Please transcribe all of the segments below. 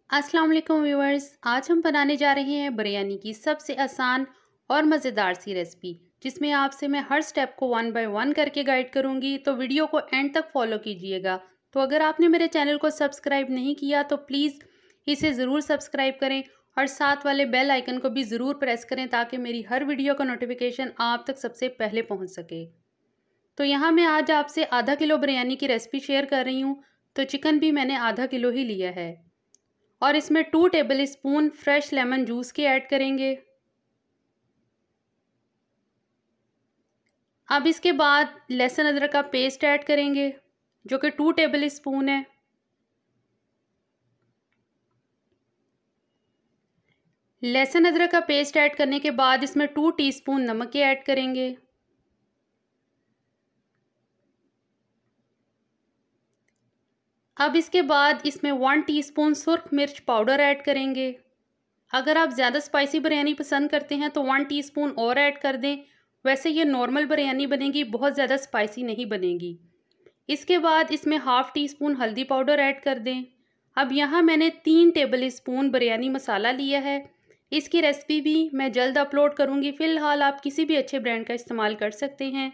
अस्सलाम वालेकुम व्यूअर्स। आज हम बनाने जा रहे हैं बिरयानी की सबसे आसान और मज़ेदार सी रेसिपी, जिसमें आपसे मैं हर स्टेप को वन बाय वन करके गाइड करूंगी। तो वीडियो को एंड तक फॉलो कीजिएगा। तो अगर आपने मेरे चैनल को सब्सक्राइब नहीं किया तो प्लीज़ इसे ज़रूर सब्सक्राइब करें और साथ वाले बेल आइकन को भी ज़रूर प्रेस करें ताकि मेरी हर वीडियो का नोटिफिकेशन आप तक सबसे पहले पहुँच सके। तो यहाँ मैं आज आपसे आधा किलो बिरयानी की रेसिपी शेयर कर रही हूँ। तो चिकन भी मैंने आधा किलो ही लिया है और इसमें 2 table spoon fresh lemon juice के ऐड करेंगे। अब इसके बाद लहसुन अदरक का पेस्ट ऐड करेंगे जो कि 2 टेबल स्पून है। लहसुन अदरक का पेस्ट ऐड करने के बाद इसमें 2 टीस्पून नमक के ऐड करेंगे। अब इसके बाद इसमें 1 टीस्पून सुर्ख मिर्च पाउडर ऐड करेंगे। अगर आप ज़्यादा स्पाइसी बिरयानी पसंद करते हैं तो 1 टीस्पून और ऐड कर दें। वैसे ये नॉर्मल बिरयानी बनेगी, बहुत ज़्यादा स्पाइसी नहीं बनेगी। इसके बाद इसमें हाफ़ टी स्पून हल्दी पाउडर ऐड कर दें। अब यहाँ मैंने 3 टेबल स्पून बिरयानी मसाला लिया है। इसकी रेसिपी भी मैं जल्द अपलोड करूँगी। फ़िलहाल आप किसी भी अच्छे ब्रांड का इस्तेमाल कर सकते हैं।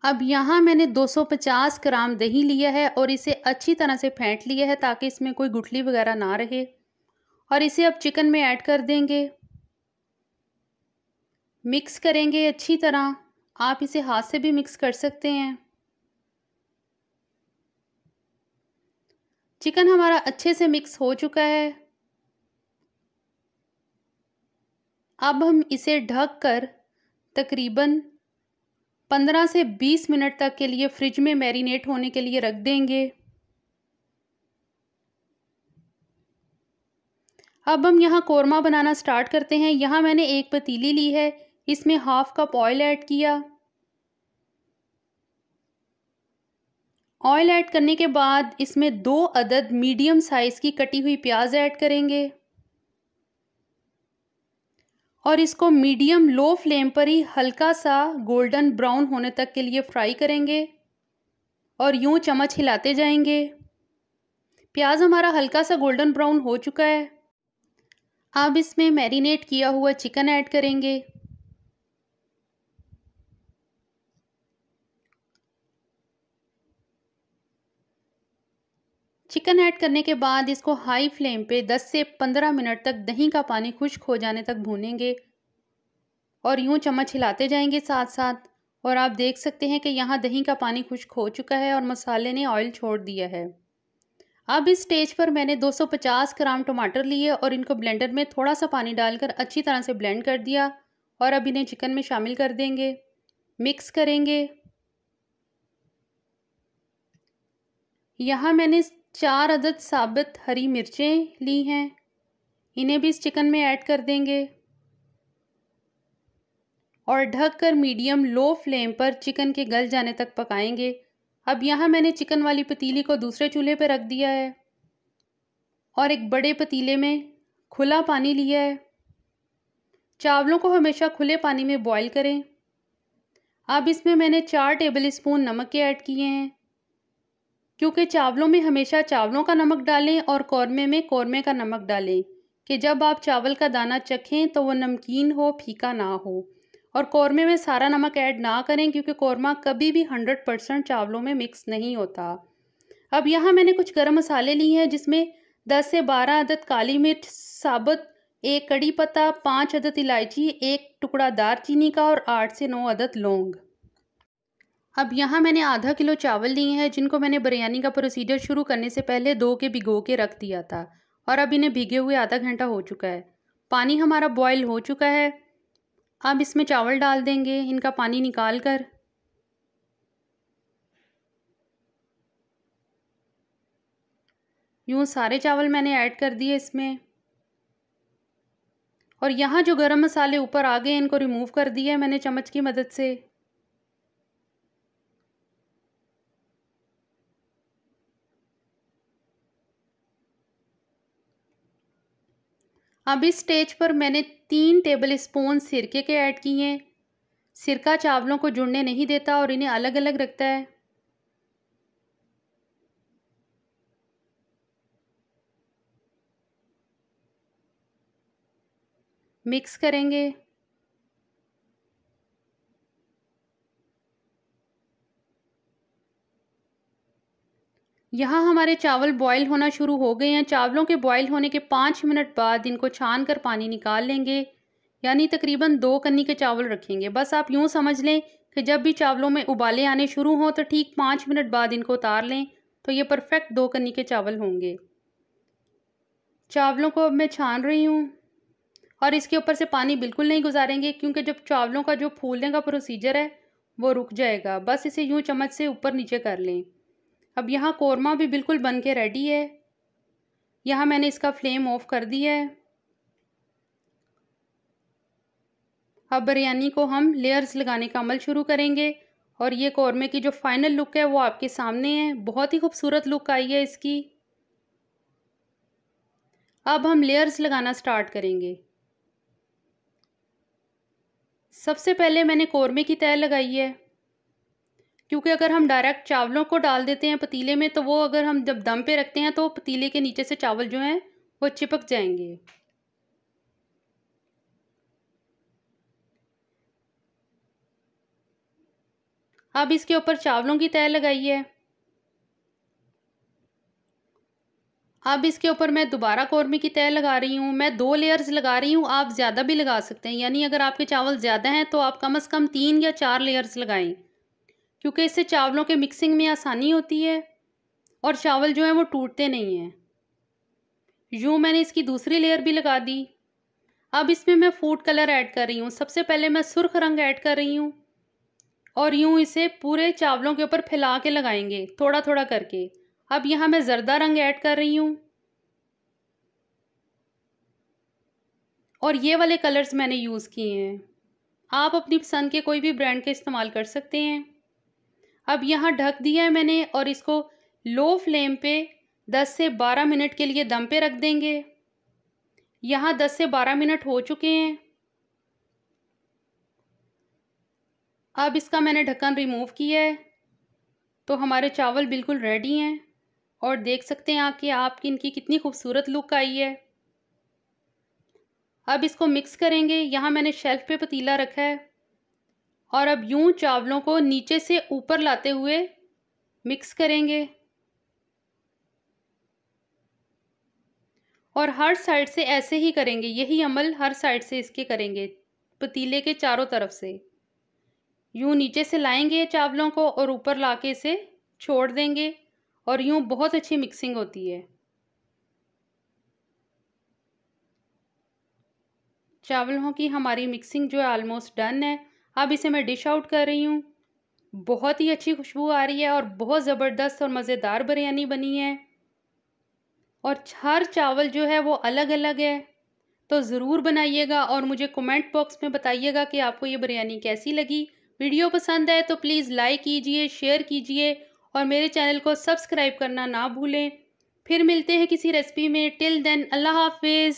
अब यहाँ मैंने 250 ग्राम दही लिया है और इसे अच्छी तरह से फेंट लिया है ताकि इसमें कोई गुठली वगैरह ना रहे। और इसे अब चिकन में ऐड कर देंगे। मिक्स करेंगे अच्छी तरह। आप इसे हाथ से भी मिक्स कर सकते हैं। चिकन हमारा अच्छे से मिक्स हो चुका है। अब हम इसे ढक कर तकरीबन 15 से 20 मिनट तक के लिए फ्रिज में मैरिनेट होने के लिए रख देंगे। अब हम यहाँ कोरमा बनाना स्टार्ट करते हैं। यहाँ मैंने एक पतीली ली है, इसमें हाफ कप ऑयल ऐड किया। ऑयल ऐड करने के बाद इसमें 2 अदद मीडियम साइज़ की कटी हुई प्याज ऐड करेंगे और इसको मीडियम लो फ्लेम पर ही हल्का सा गोल्डन ब्राउन होने तक के लिए फ्राई करेंगे और यूं चम्मच हिलाते जाएंगे। प्याज हमारा हल्का सा गोल्डन ब्राउन हो चुका है। अब इसमें मैरिनेट किया हुआ चिकन ऐड करेंगे। चिकन ऐड करने के बाद इसको हाई फ्लेम पे 10 से 15 मिनट तक दही का पानी खुश्क हो जाने तक भूनेंगे और यूं चम्मच हिलाते जाएंगे साथ साथ। और आप देख सकते हैं कि यहाँ दही का पानी खुश्क हो चुका है और मसाले ने ऑयल छोड़ दिया है। अब इस स्टेज पर मैंने 250 ग्राम टमाटर लिए और इनको ब्लेंडर में थोड़ा सा पानी डालकर अच्छी तरह से ब्लेंड कर दिया और अब इन्हें चिकन में शामिल कर देंगे। मिक्स करेंगे। यहाँ मैंने 4 अदद साबुत हरी मिर्चें ली हैं, इन्हें भी इस चिकन में ऐड कर देंगे और ढककर मीडियम लो फ्लेम पर चिकन के गल जाने तक पकाएंगे। अब यहाँ मैंने चिकन वाली पतीली को दूसरे चूल्हे पर रख दिया है और एक बड़े पतीले में खुला पानी लिया है। चावलों को हमेशा खुले पानी में बॉईल करें। अब इसमें मैंने 4 टेबल स्पून नमक के ऐड किए हैं, क्योंकि चावलों में हमेशा चावलों का नमक डालें और कौरमे में कौरमे का नमक डालें कि जब आप चावल का दाना चखें तो वो नमकीन हो, फीका ना हो। और कौरमे में सारा नमक ऐड ना करें क्योंकि कौरमा कभी भी 100% चावलों में मिक्स नहीं होता। अब यहाँ मैंने कुछ गरम मसाले लिए हैं जिसमें 10 से 12 अदद काली मिर्च साबुत, 1 कड़ी पत्ता, 5 अदद इलायची, 1 टुकड़ा दारचीनी का और 8 से 9 अदद लौंग। अब यहाँ मैंने आधा किलो चावल लिए हैं जिनको मैंने बिरयानी का प्रोसीजर शुरू करने से पहले 2 के भिगो के रख दिया था और अब इन्हें भीगे हुए आधा घंटा हो चुका है। पानी हमारा बॉयल हो चुका है। अब इसमें चावल डाल देंगे, इनका पानी निकाल कर। यूँ सारे चावल मैंने ऐड कर दिए इसमें और यहाँ जो गरम मसाले ऊपर आ गए इनको रिमूव कर दिया मैंने चम्मच की मदद से। अब इस स्टेज पर मैंने 3 टेबल स्पून सिरके के ऐड किए हैं। सिरका चावलों को जुड़ने नहीं देता और इन्हें अलग अलग रखता है। मिक्स करेंगे। यहाँ हमारे चावल बॉईल होना शुरू हो गए हैं। चावलों के बॉईल होने के 5 मिनट बाद इनको छान कर पानी निकाल लेंगे, यानी तकरीबन 2 कन्नी के चावल रखेंगे। बस आप यूँ समझ लें कि जब भी चावलों में उबाले आने शुरू हों तो ठीक 5 मिनट बाद इनको उतार लें, तो ये परफेक्ट 2 कन्नी के चावल होंगे। चावलों को अब मैं छान रही हूँ और इसके ऊपर से पानी बिल्कुल नहीं गुजारेंगे, क्योंकि जब चावलों का जो फूलने का प्रोसीजर है वो रुक जाएगा। बस इसे यूँ चम्मच से ऊपर नीचे कर लें। अब यहाँ कोरमा भी बिल्कुल बन के रेडी है। यहाँ मैंने इसका फ्लेम ऑफ कर दिया है। अब बिरयानी को हम लेयर्स लगाने का अमल शुरू करेंगे और ये कोरमे की जो फाइनल लुक है वो आपके सामने है। बहुत ही खूबसूरत लुक आई है इसकी। अब हम लेयर्स लगाना स्टार्ट करेंगे। सबसे पहले मैंने कोरमे की तह लगाई है, क्योंकि अगर हम डायरेक्ट चावलों को डाल देते हैं पतीले में तो वो अगर हम जब दम पे रखते हैं तो पतीले के नीचे से चावल जो हैं वो चिपक जाएंगे। अब इसके ऊपर चावलों की तह लगाई है। अब इसके ऊपर मैं दोबारा कोरमे की तह लगा रही हूँ। मैं 2 लेयर्स लगा रही हूँ, आप ज़्यादा भी लगा सकते हैं। यानी अगर आपके चावल ज़्यादा हैं तो आप कम से कम 3 या 4 लेयर्स लगाएं, क्योंकि इससे चावलों के मिक्सिंग में आसानी होती है और चावल जो हैं वो टूटते नहीं हैं। यूँ मैंने इसकी दूसरी लेयर भी लगा दी। अब इसमें मैं फूड कलर ऐड कर रही हूँ। सबसे पहले मैं सुर्ख रंग ऐड कर रही हूँ और यूँ इसे पूरे चावलों के ऊपर फैला के लगाएंगे, थोड़ा थोड़ा करके। अब यहाँ मैं जर्दा रंग ऐड कर रही हूँ और ये वाले कलर्स मैंने यूज़ किए हैं। आप अपनी पसंद के कोई भी ब्रांड के इस्तेमाल कर सकते हैं। अब यहाँ ढक दिया है मैंने और इसको लो फ्लेम पे 10 से 12 मिनट के लिए दम पे रख देंगे। यहाँ 10 से 12 मिनट हो चुके हैं। अब इसका मैंने ढक्कन रिमूव किया है, तो हमारे चावल बिल्कुल रेडी हैं और देख सकते हैं कि आपकी इनकी कितनी खूबसूरत लुक आई है। अब इसको मिक्स करेंगे। यहाँ मैंने शेल्फ पे पतीला रखा है और अब यूं चावलों को नीचे से ऊपर लाते हुए मिक्स करेंगे और हर साइड से ऐसे ही करेंगे। यही अमल हर साइड से इसके करेंगे, पतीले के चारों तरफ से यूं नीचे से लाएंगे चावलों को और ऊपर लाके इसे छोड़ देंगे और यूं बहुत अच्छी मिक्सिंग होती है। चावलों की हमारी मिक्सिंग जो है ऑलमोस्ट डन है। अब इसे मैं डिश आउट कर रही हूँ। बहुत ही अच्छी खुशबू आ रही है और बहुत ज़बरदस्त और मज़ेदार बिरयानी बनी है और हर चावल जो है वो अलग अलग है। तो ज़रूर बनाइएगा और मुझे कमेंट बॉक्स में बताइएगा कि आपको ये बिरयानी कैसी लगी। वीडियो पसंद आए तो प्लीज़ लाइक कीजिए, शेयर कीजिए और मेरे चैनल को सब्सक्राइब करना ना भूलें। फिर मिलते हैं किसी रेसिपी में। टिल देन अल्लाह हाफिज़।